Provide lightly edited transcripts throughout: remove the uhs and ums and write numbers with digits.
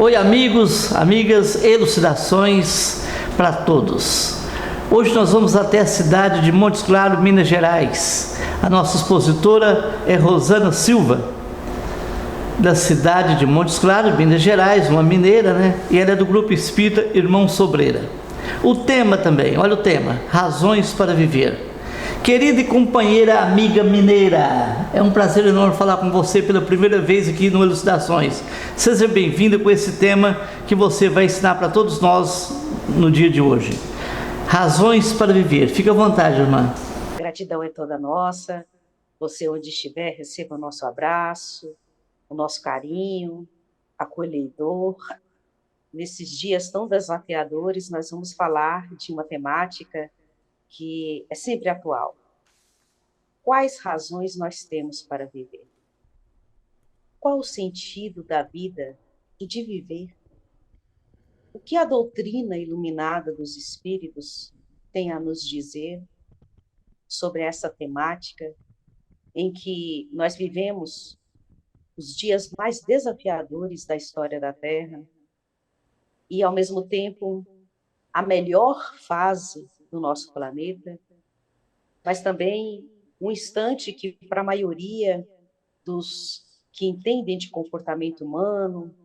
Oi, amigos, amigas, elucidações para todos. Hoje nós vamos até a cidade de Montes Claros, Minas Gerais. A nossa expositora é Rosana Silva, da cidade de Montes Claros, Minas Gerais, uma mineira, né? E ela é do Grupo Espírita Irmão Sobreira. O tema também, olha o tema: Razões para Viver. Querida e companheira amiga mineira, é um prazer enorme falar com você pela primeira vez aqui no Elucidações. Seja bem-vinda com esse tema que você vai ensinar para todos nós no dia de hoje. Razões para viver. Fique à vontade, irmã. Gratidão é toda nossa. Você, onde estiver, receba o nosso abraço, o nosso carinho, acolhedor. Nesses dias tão desafiadores, nós vamos falar de uma temática que é sempre atual. Quais razões nós temos para viver? Qual o sentido da vida e de viver? O que a doutrina iluminada dos espíritos tem a nos dizer sobre essa temática em que nós vivemos os dias mais desafiadores da história da Terra e, ao mesmo tempo, a melhor fase do nosso planeta, mas também um instante que, para a maioria dos que entendem de comportamento humano,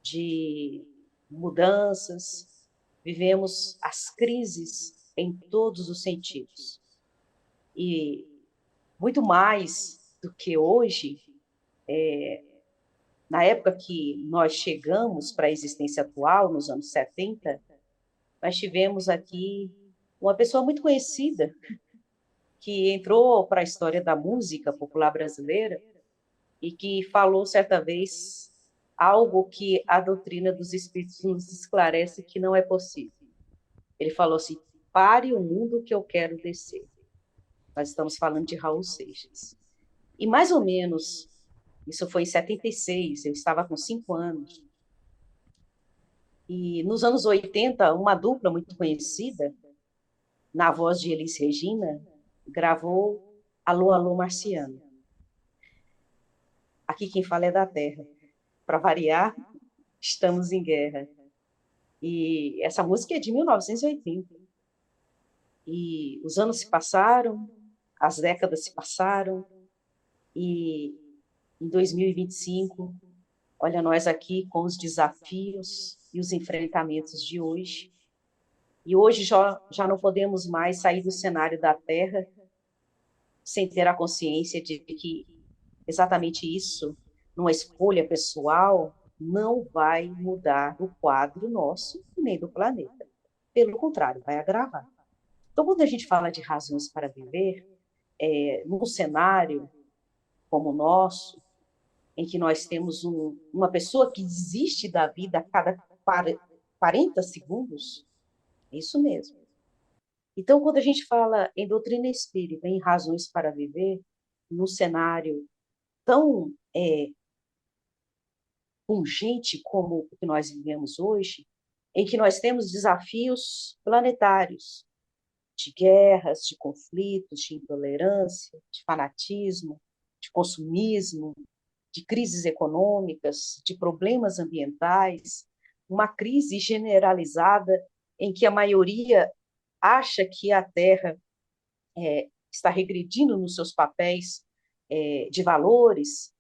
de mudanças, vivemos as crises em todos os sentidos. E muito mais do que hoje, na época que nós chegamos para a existência atual, nos anos 70, nós tivemos aqui uma pessoa muito conhecida, que entrou para a história da música popular brasileira e que falou certa vez algo que a doutrina dos espíritos nos esclarece que não é possível. Ele falou assim: pare o mundo que eu quero descer. Nós estamos falando de Raul Seixas. E mais ou menos, isso foi em 76, eu estava com 5 anos. E nos anos 80, uma dupla muito conhecida, na voz de Elis Regina, gravou Alô, Alô, Marciano. Aqui quem fala é da Terra. Para variar, estamos em guerra. E essa música é de 1980. E os anos se passaram, as décadas se passaram, e em 2025, olha nós aqui com os desafios e os enfrentamentos de hoje. E hoje já não podemos mais sair do cenário da Terra sem ter a consciência de que exatamente isso, numa escolha pessoal, não vai mudar o quadro nosso nem do planeta. Pelo contrário, vai agravar. Então, quando a gente fala de razões para viver, num cenário como o nosso, em que nós temos uma pessoa que desiste da vida a cada 40 segundos, é isso mesmo. Então, quando a gente fala em doutrina espírita, em razões para viver, num cenário tão pungente como o que nós vivemos hoje, em que nós temos desafios planetários, de guerras, de conflitos, de intolerância, de fanatismo, de consumismo, de crises econômicas, de problemas ambientais, uma crise generalizada em que a maioria acha que a Terra está regredindo nos seus papéis de valores.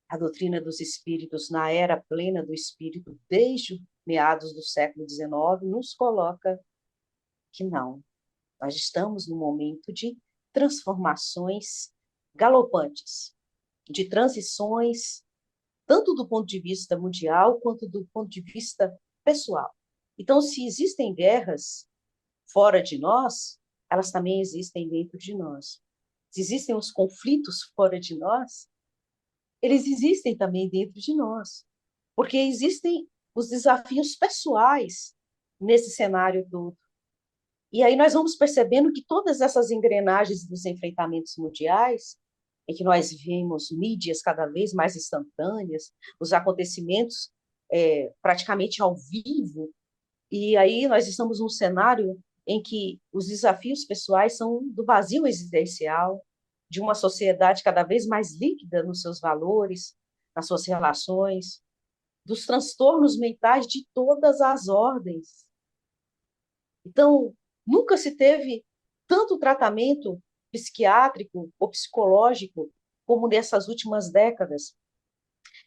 A doutrina dos espíritos, na era plena do espírito, desde meados do século XIX, nos coloca que não. Nós estamos num momento de transformações galopantes, de transições, tanto do ponto de vista mundial, quanto do ponto de vista pessoal. Então, se existem guerras fora de nós, elas também existem dentro de nós. Se existem os conflitos fora de nós, eles existem também dentro de nós. Porque existem os desafios pessoais nesse cenário todo. E aí nós vamos percebendo que todas essas engrenagens dos enfrentamentos mundiais, em que nós vemos mídias cada vez mais instantâneas, os acontecimentos praticamente ao vivo, e aí nós estamos num cenário em que os desafios pessoais são do vazio existencial, de uma sociedade cada vez mais líquida nos seus valores, nas suas relações, dos transtornos mentais de todas as ordens. Então, nunca se teve tanto tratamento psiquiátrico ou psicológico como nessas últimas décadas.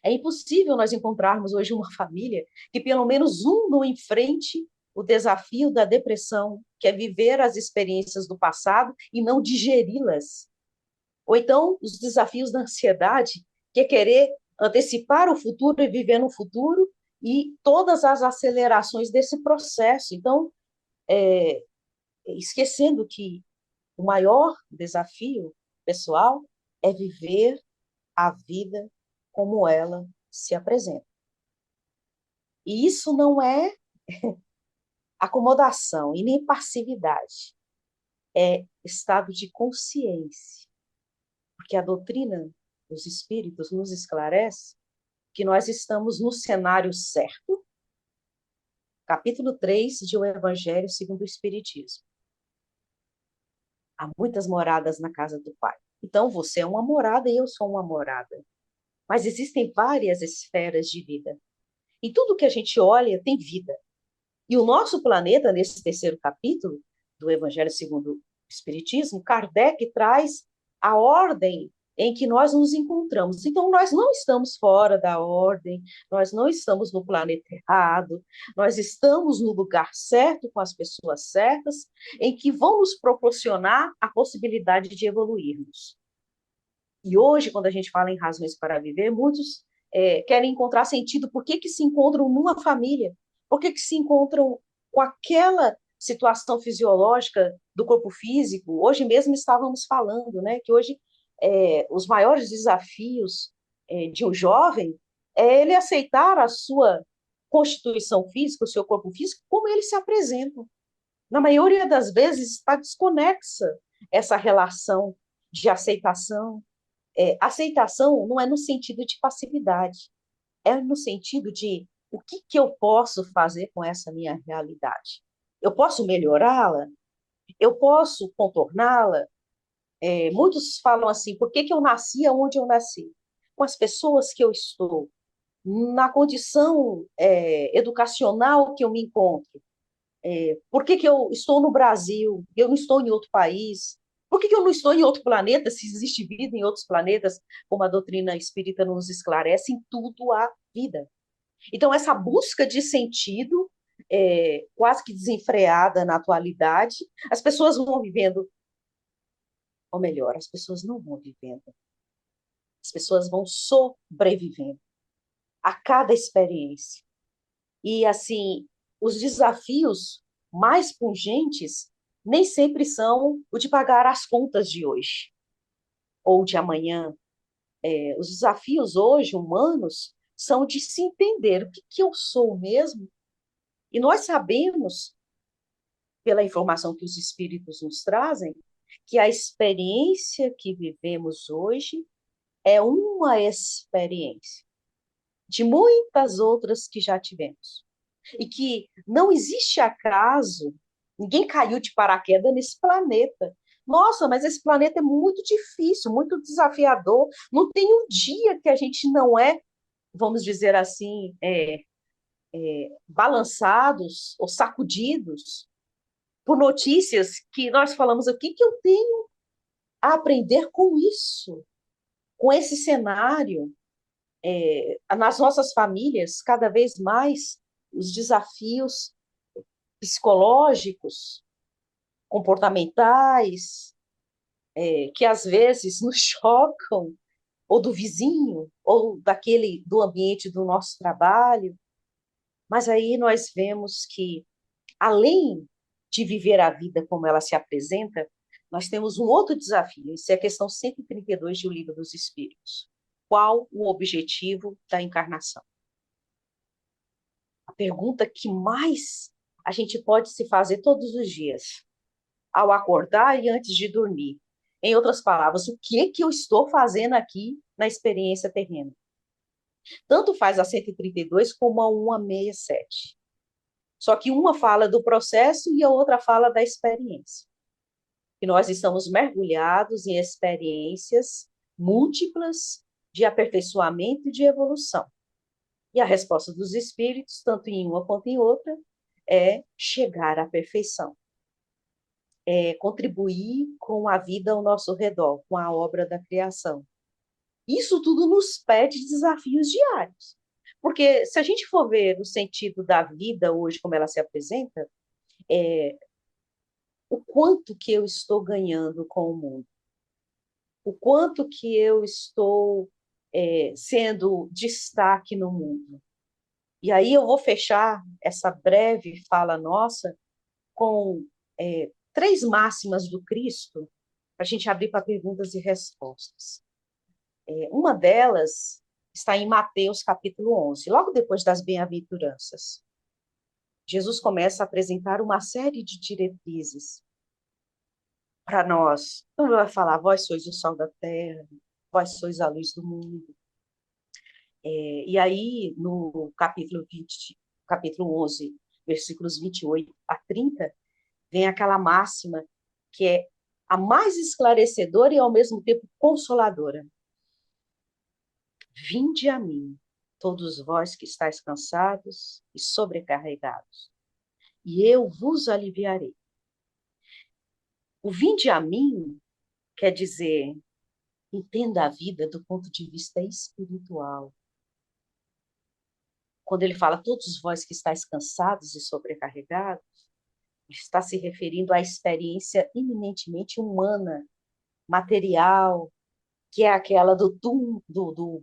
É impossível nós encontrarmos hoje uma família que pelo menos um não enfrente o desafio da depressão, que é viver as experiências do passado e não digeri-las. Ou então os desafios da ansiedade, que é querer antecipar o futuro e viver no futuro, e todas as acelerações desse processo. Então, esquecendo que o maior desafio pessoal é viver a vida como ela se apresenta. E isso não é acomodação e nem passividade, é estado de consciência, porque a doutrina dos espíritos nos esclarece que nós estamos no cenário certo, capítulo 3 de O Evangelho segundo o Espiritismo. Há muitas moradas na casa do Pai. Então, você é uma morada e eu sou uma morada. Mas existem várias esferas de vida. E tudo que a gente olha tem vida. E o nosso planeta, nesse terceiro capítulo do Evangelho segundo o Espiritismo, Kardec traz a ordem em que nós nos encontramos. Então, nós não estamos fora da ordem, nós não estamos no planeta errado, nós estamos no lugar certo, com as pessoas certas, em que vão nos proporcionar a possibilidade de evoluirmos. E hoje, quando a gente fala em razões para viver, muitos querem encontrar sentido. Por que que se encontram numa família? Por que que se encontram com aquela situação fisiológica do corpo físico? Hoje mesmo estávamos falando, né, que hoje os maiores desafios de um jovem é ele aceitar a sua constituição física, o seu corpo físico, como ele se apresenta. Na maioria das vezes está desconexa essa relação de aceitação. Aceitação não é no sentido de passividade, é no sentido de o que eu posso fazer com essa minha realidade. Eu posso melhorá-la? Eu posso contorná-la? Muitos falam assim, por que eu nasci onde eu nasci? Com as pessoas que eu estou, na condição educacional que eu me encontro. Por que eu estou no Brasil? Eu não estou em outro país? Por que eu não estou em outro planeta, se existe vida em outros planetas, como a doutrina espírita nos esclarece, em tudo há vida. Então, essa busca de sentido, quase que desenfreada na atualidade, as pessoas vão vivendo, ou melhor, as pessoas não vão vivendo, as pessoas vão sobrevivendo a cada experiência. E, assim, os desafios mais pungentes nem sempre são o de pagar as contas de hoje ou de amanhã. Os desafios hoje, humanos, são de se entender o que eu sou mesmo. E nós sabemos, pela informação que os espíritos nos trazem, que a experiência que vivemos hoje é uma experiência de muitas outras que já tivemos. E que não existe acaso, ninguém caiu de paraquedas nesse planeta. Nossa, mas esse planeta é muito difícil, muito desafiador. Não tem um dia que a gente não vamos dizer assim, balançados ou sacudidos por notícias que nós falamos, o que eu tenho a aprender com isso, com esse cenário? Nas nossas famílias, cada vez mais, os desafios psicológicos, comportamentais, que às vezes nos chocam, ou do vizinho, ou do ambiente do nosso trabalho. Mas aí nós vemos que, além de viver a vida como ela se apresenta, nós temos um outro desafio, isso é a questão 132 do Livro dos Espíritos. Qual o objetivo da encarnação? A pergunta que mais a gente pode se fazer todos os dias, ao acordar e antes de dormir. Em outras palavras, o que eu estou fazendo aqui na experiência terrena? Tanto faz a 132 como a 167. Só que uma fala do processo e a outra fala da experiência. E nós estamos mergulhados em experiências múltiplas de aperfeiçoamento e de evolução. E a resposta dos espíritos, tanto em uma quanto em outra, é chegar à perfeição, é contribuir com a vida ao nosso redor, com a obra da criação. Isso tudo nos pede desafios diários. Porque se a gente for ver o sentido da vida hoje, como ela se apresenta, o quanto que eu estou ganhando com o mundo, o quanto que eu estou sendo destaque no mundo. E aí eu vou fechar essa breve fala nossa com três máximas do Cristo, para a gente abrir para perguntas e respostas. Uma delas está em Mateus capítulo 11, logo depois das bem-aventuranças. Jesus começa a apresentar uma série de diretrizes para nós. Então, ele vai falar: vós sois o sal da terra, vós sois a luz do mundo. E aí, no capítulo 11, versículos 28 a 30, vem aquela máxima que é a mais esclarecedora e, ao mesmo tempo, consoladora. Vinde a mim, todos vós que estáis cansados e sobrecarregados, e eu vos aliviarei. O vinde a mim quer dizer, entenda a vida do ponto de vista espiritual. Quando ele fala todos vós que estáis cansados e sobrecarregados, ele está se referindo à experiência eminentemente humana, material, que é aquela do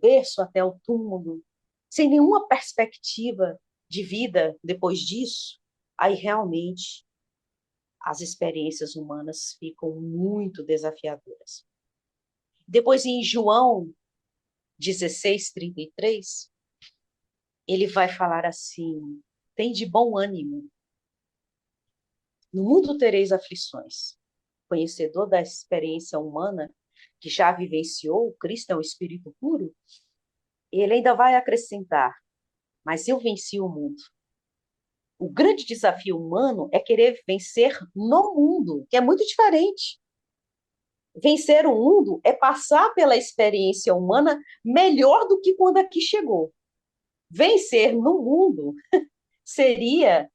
berço até o túmulo, sem nenhuma perspectiva de vida depois disso. Aí realmente as experiências humanas ficam muito desafiadoras. Depois, em João 16:33, ele vai falar assim: tem de bom ânimo. No mundo tereis aflições. Conhecedor da experiência humana, que já vivenciou, Cristo é um espírito puro, ele ainda vai acrescentar: mas eu venci o mundo. O grande desafio humano é querer vencer no mundo, que é muito diferente. Vencer o mundo é passar pela experiência humana melhor do que quando aqui chegou. Vencer no mundo seria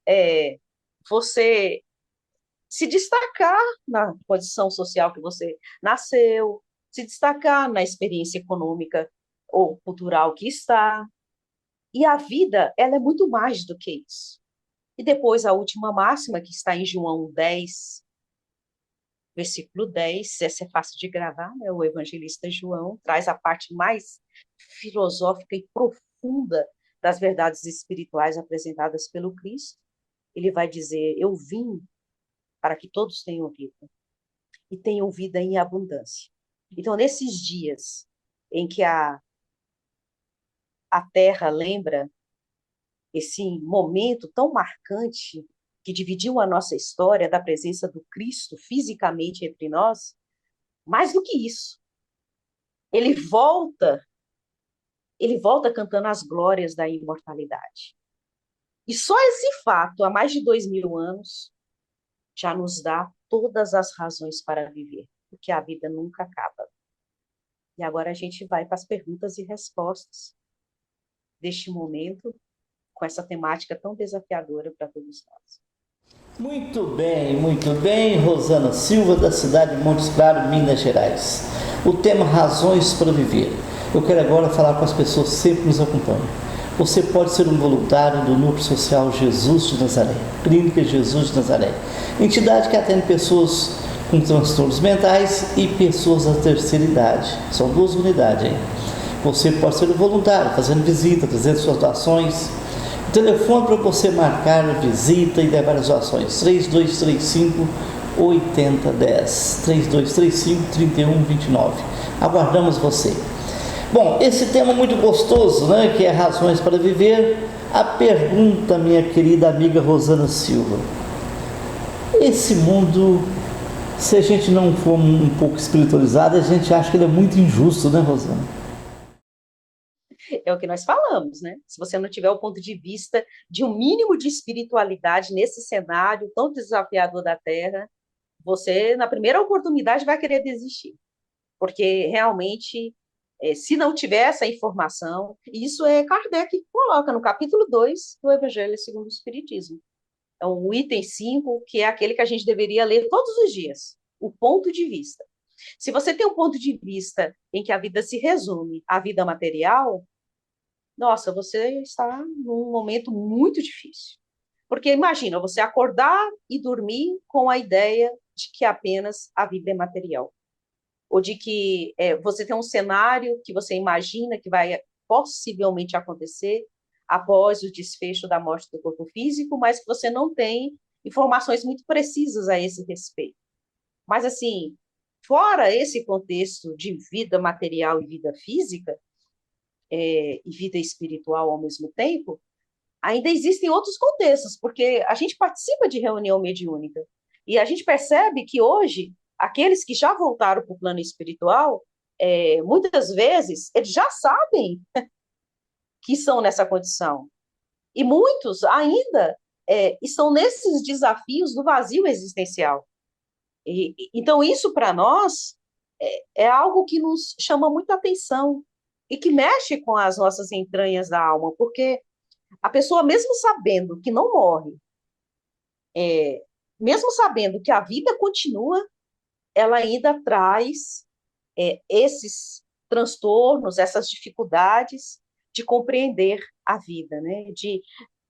você se destacar na posição social que você nasceu, se destacar na experiência econômica ou cultural que está. E a vida, ela é muito mais do que isso. E depois a última máxima, que está em João 10, versículo 10, essa é fácil de gravar, né? O evangelista João traz a parte mais filosófica e profunda das verdades espirituais apresentadas pelo Cristo. Ele vai dizer: eu vim para que todos tenham vida, e tenham vida em abundância. Então, nesses dias em que a Terra lembra esse momento tão marcante que dividiu a nossa história da presença do Cristo fisicamente entre nós, mais do que isso, ele volta cantando as glórias da imortalidade. E só esse fato, há mais de 2000 anos, já nos dá todas as razões para viver, porque a vida nunca acaba. E agora a gente vai para as perguntas e respostas deste momento, com essa temática tão desafiadora para todos nós. Muito bem, Rosana Silva, da cidade de Montes Claros, Minas Gerais. O tema Razões para Viver. Eu quero agora falar com as pessoas que sempre nos acompanham. Você pode ser um voluntário do Núcleo Social Jesus de Nazaré, Clínica Jesus de Nazaré, entidade que atende pessoas com transtornos mentais e pessoas da terceira idade. São duas unidades, hein? Você pode ser um voluntário, fazendo visita, trazendo suas doações. O telefone para você marcar a visita e levar as doações: 3235-8010, 3235-3129. Aguardamos você. Bom, esse tema muito gostoso, né, que é Razões para Viver. A pergunta, minha querida amiga Rosana Silva: esse mundo, se a gente não for um pouco espiritualizado, a gente acha que ele é muito injusto, né, Rosana? É o que nós falamos, né? Se você não tiver o ponto de vista de um mínimo de espiritualidade nesse cenário tão desafiador da Terra, você, na primeira oportunidade, vai querer desistir. Porque realmente se não tiver essa informação, isso é Kardec que coloca no capítulo 2 do Evangelho segundo o Espiritismo. É o item 5, que é aquele que a gente deveria ler todos os dias, o ponto de vista. Se você tem um ponto de vista em que a vida se resume à vida material, nossa, você está num momento muito difícil. Porque imagina, você acordar e dormir com a ideia de que apenas a vida é material. Ou de que você tem um cenário que você imagina que vai possivelmente acontecer após o desfecho da morte do corpo físico, mas que você não tem informações muito precisas a esse respeito. Mas, assim, fora esse contexto de vida material e vida física, e vida espiritual ao mesmo tempo, ainda existem outros contextos, porque a gente participa de reunião mediúnica e a gente percebe que hoje, aqueles que já voltaram para o plano espiritual, muitas vezes, eles já sabem que estão nessa condição. E muitos ainda estão nesses desafios do vazio existencial. Então, isso para nós é algo que nos chama muita atenção e que mexe com as nossas entranhas da alma, porque a pessoa, mesmo sabendo que não morre, mesmo sabendo que a vida continua, ela ainda traz esses transtornos, essas dificuldades de compreender a vida, né? De,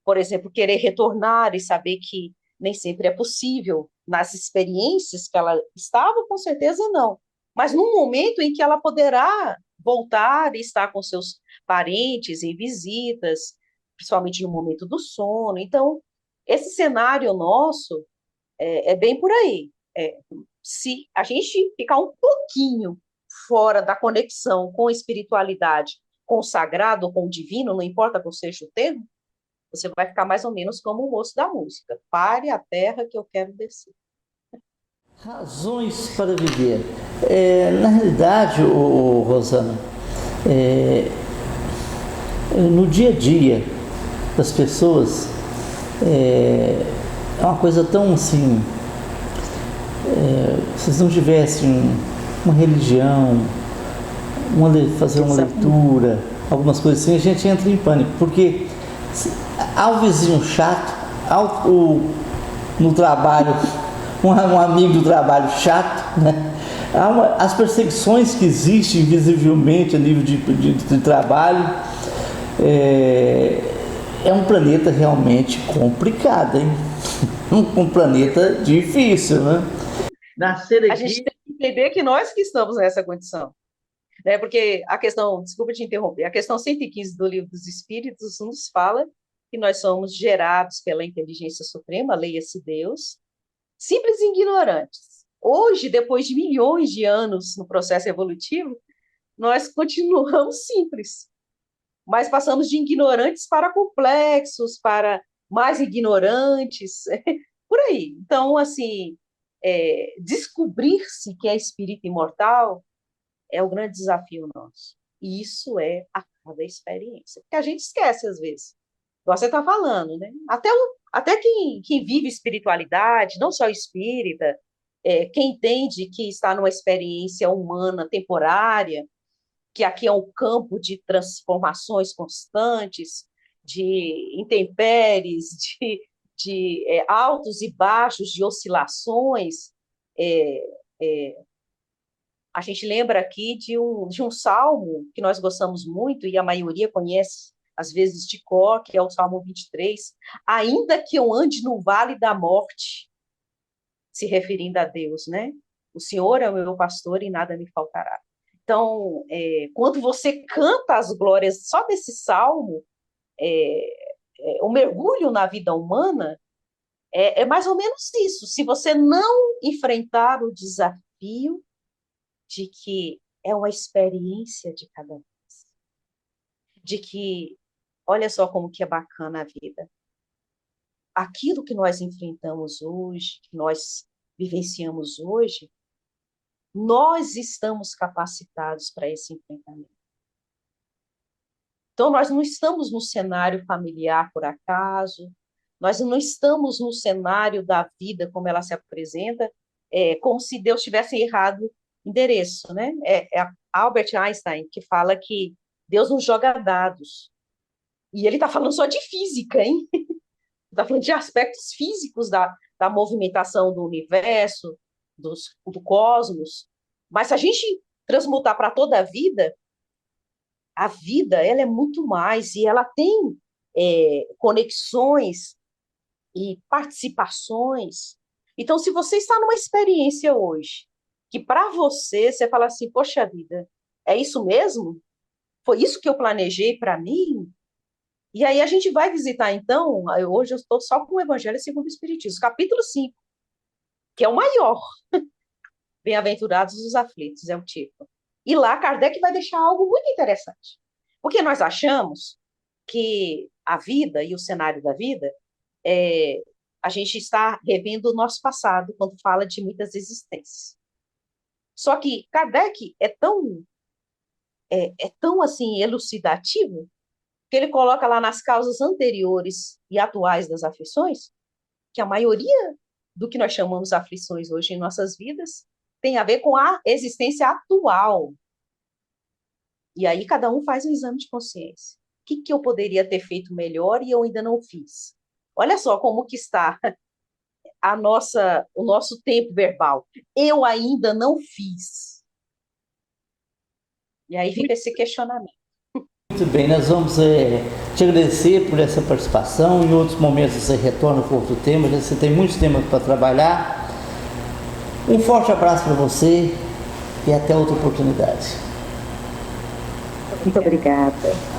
por exemplo, querer retornar e saber que nem sempre é possível nas experiências que ela estava, com certeza não. Mas num momento em que ela poderá voltar e estar com seus parentes em visitas, principalmente no momento do sono. Então, esse cenário nosso é bem por aí. Se a gente ficar um pouquinho fora da conexão com a espiritualidade, com o sagrado, com o divino, não importa qual seja o termo, você vai ficar mais ou menos como o moço da música. Pare a terra que eu quero descer. Razões para viver. Na realidade, Rosana, no dia a dia das pessoas, é uma coisa tão assim, se não tivessem uma religião, fazer uma leitura, algumas coisas assim, a gente entra em pânico, porque ao vizinho chato, no trabalho, um amigo do trabalho chato, né? As perseguições que existem visivelmente a nível de trabalho, é um planeta realmente complicado, hein? Um planeta difícil, né? Nascer aqui... A gente tem que entender que nós que estamos nessa condição, né? Porque a questão, desculpa te interromper, a questão 115 do Livro dos Espíritos nos fala que nós somos gerados pela inteligência suprema, leia-se Deus, simples e ignorantes. Hoje, depois de milhões de anos no processo evolutivo, nós continuamos simples, mas passamos de ignorantes para complexos, para mais ignorantes, por aí. Então, assim, descobrir-se que é espírito imortal é o grande desafio nosso. E isso é a cada experiência, porque a gente esquece às vezes. Você está falando, né? Até quem vive espiritualidade, não só espírita, quem entende que está numa experiência humana temporária, que aqui é um campo de transformações constantes, de intempéries, de altos e baixos, de oscilações. A gente lembra aqui de um salmo que nós gostamos muito, e a maioria conhece, às vezes, de cor, que é o Salmo 23. Ainda que eu ande no vale da morte, se referindo a Deus, né? O Senhor é o meu pastor e nada me faltará. Então, quando você canta as glórias só desse salmo, o mergulho na vida humana é mais ou menos isso. Se você não enfrentar o desafio de que é uma experiência de cada vez, de que, olha só como que é bacana a vida. Aquilo que nós enfrentamos hoje, que nós vivenciamos hoje, nós estamos capacitados para esse enfrentamento. Então, nós não estamos no cenário familiar por acaso, nós não estamos no cenário da vida como ela se apresenta, como se Deus tivesse errado endereço, né? É Albert Einstein que fala que Deus nos joga dados. E ele está falando só de física, hein? Está falando de aspectos físicos da movimentação do universo, do cosmos. Mas se a gente transmutar para toda a vida ela é muito mais, e ela tem conexões e participações. Então, se você está numa experiência hoje, que para você, você fala assim, poxa vida, é isso mesmo? Foi isso que eu planejei para mim? E aí a gente vai visitar, então, hoje eu estou só com o Evangelho segundo o Espiritismo, capítulo 5, que é o maior. Bem-aventurados os aflitos, é o título. E lá Kardec vai deixar algo muito interessante. Porque nós achamos que a vida e o cenário da vida, a gente está revendo o nosso passado quando fala de muitas existências. Só que Kardec é tão assim elucidativo que ele coloca lá nas causas anteriores e atuais das aflições, que a maioria do que nós chamamos aflições hoje em nossas vidas tem a ver com a existência atual. E aí cada um faz um exame de consciência. O que eu poderia ter feito melhor e eu ainda não fiz? Olha só como que está o nosso tempo verbal. Eu ainda não fiz. E aí fica esse questionamento. Muito bem, nós vamos te agradecer por essa participação. Em outros momentos você retorna com outro tema, você tem muitos temas para trabalhar. Um forte abraço para você e até outra oportunidade. Muito obrigada.